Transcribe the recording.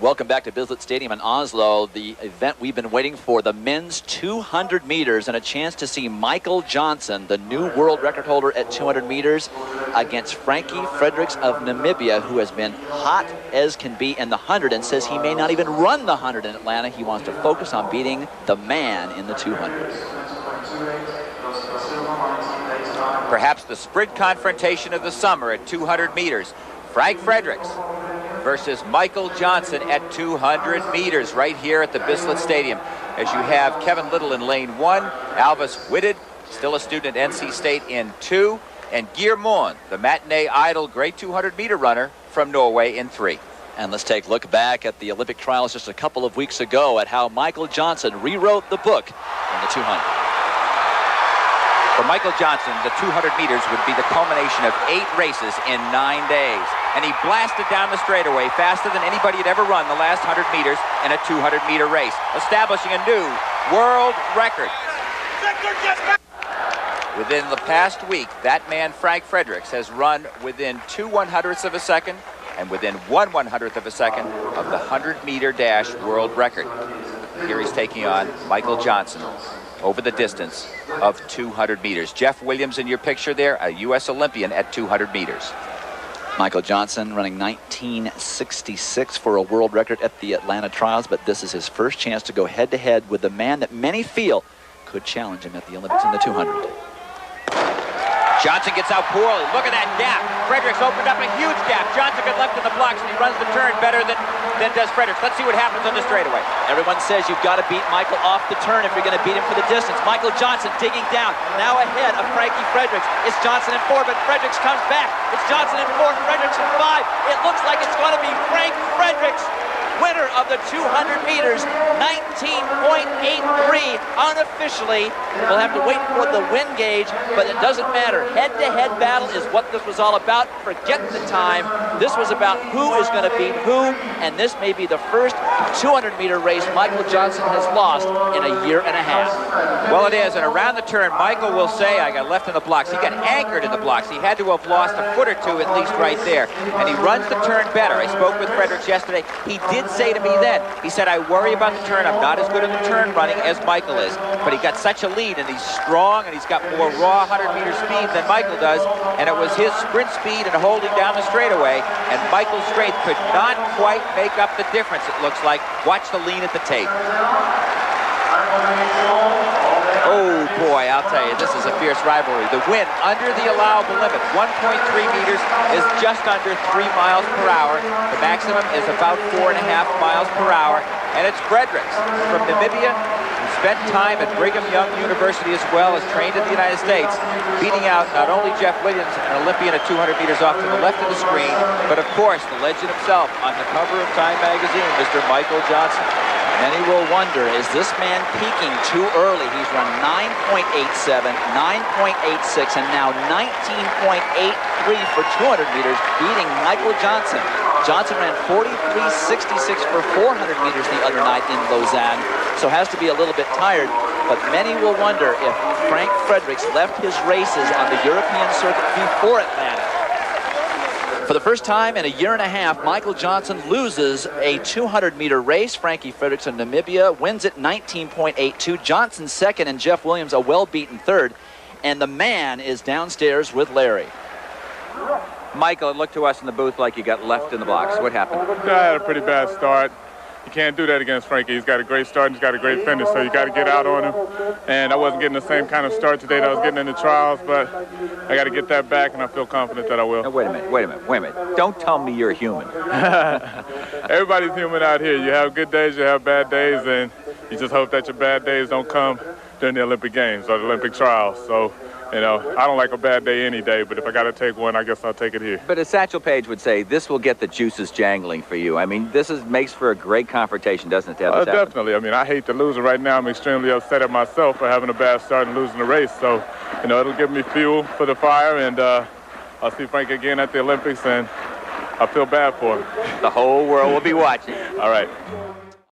Welcome back to Bislett Stadium in Oslo, the event we've been waiting for, the men's 200 meters, and a chance to see Michael Johnson, the new world record holder at 200 meters, against Frankie Fredricks of Namibia, who has been hot as can be in the 100 and says he may not even run the 100 in Atlanta. He wants to focus on beating the man in the 200. Perhaps the sprint confrontation of the summer at 200 meters. Frank Fredricks versus Michael Johnson at 200 meters right here at the Bislett Stadium. As you have Kevin Little in lane 1, Alvis Whitted, still a student at NC State, in 2, and Geir Moen, the matinee idol great 200-meter runner from Norway, in 3. And let's take a look back at the Olympic trials just a couple of weeks ago at how Michael Johnson rewrote the book in the 200. For Michael Johnson, the 200 meters would be the culmination of 8 races in 9 days. And he blasted down the straightaway faster than anybody had ever run the last 100 meters in a 200-meter race, establishing a new world record. Within the past week, that man, Frank Fredricks, has run within 2 100ths of a second and within 1 100th of a second of the 100-meter dash world record. Here he's taking on Michael Johnson over the distance of 200 meters. Jeff Williams in your picture there, a U.S. Olympian at 200 meters. Michael Johnson running 1966 for a world record at the Atlanta trials, but this is his first chance to go head-to-head with the man that many feel could challenge him at the Olympics in the 200. Johnson gets out poorly. Look at that gap. Fredricks opened up a huge gap. Johnson got left in the blocks, and he runs the turn better than does Fredricks. Let's see what happens on the straightaway. Everyone says you've got to beat Michael off the turn if you're going to beat him for the distance. Michael Johnson digging down, now ahead of Frankie Fredricks. It's Johnson in 4, but Fredricks comes back. It's Johnson in 4, Fredricks in 5. It looks like it's going to be Frank Fredricks, winner of the 200 meters, 19.83 unofficially. We'll have to wait for the win gauge, but it doesn't matter. Head-to-head battle is what this was all about. Forget the time. This was about who is going to beat who, and this may be the first 200-meter race Michael Johnson has lost in a year and a half. Well, it is, and around the turn, Michael will say, I got left in the blocks. He got anchored in the blocks. He had to have lost a foot or two at least right there, and he runs the turn better. I spoke with Fredricks yesterday. He did say to me then, he said, I worry about the turn. I'm not as good in the turn running as Michael is. But he got such a lead, and he's strong, and he's got more raw 100-meter speed than Michael does. And it was his sprint speed and holding down the straightaway. And Michael's strength could not quite make up the difference, it looks like. Watch the lean at the tape. Oh, boy, I'll tell you, this is a fierce rivalry. The win under the allowable limit, 1.3 meters, is just under 3 miles per hour. The maximum is about 4.5 miles per hour. And it's Fredricks from Namibia, who spent time at Brigham Young University as well as trained in the United States, beating out not only Jeff Williams, an Olympian at 200 meters off to the left of the screen, but of course the legend himself on the cover of Time magazine, Mr. Michael Johnson. Many will wonder, is this man peaking too early? He's run 9.87, 9.86, and now 19.83 for 200 meters, beating Michael Johnson. Johnson ran 43.66 for 400 meters the other night in Lausanne, so has to be a little bit tired. But many will wonder if Frank Fredricks left his races on the European circuit before Atlanta. For the first time in a year and a half, Michael Johnson loses a 200-meter race. Frankie Fredricks of Namibia wins it 19.82. Johnson second, and Jeff Williams a well-beaten third. And the man is downstairs with Larry. Michael, it looked to us in the booth like you got left in the blocks. What happened? I had a pretty bad start. You can't do that against Frankie. He's got a great start and he's got a great finish, so you got to get out on him. And I wasn't getting the same kind of start today that I was getting in the trials, but I got to get that back, and I feel confident that I will. No, wait a minute. Don't tell me you're human. Everybody's human out here. You have good days, you have bad days, and you just hope that your bad days don't come during the Olympic Games or the Olympic trials. So, you know, I don't like a bad day any day, but if I got to take one, I guess I'll take it here. But as Satchel Paige would say, this will get the juices jangling for you. I mean, this makes for a great confrontation, doesn't it, to have this happen? Definitely. I mean, I hate to lose it right now. I'm extremely upset at myself for having a bad start and losing the race. So, you know, it'll give me fuel for the fire, and I'll see Frank again at the Olympics, and I feel bad for him. The whole world will be watching. All right.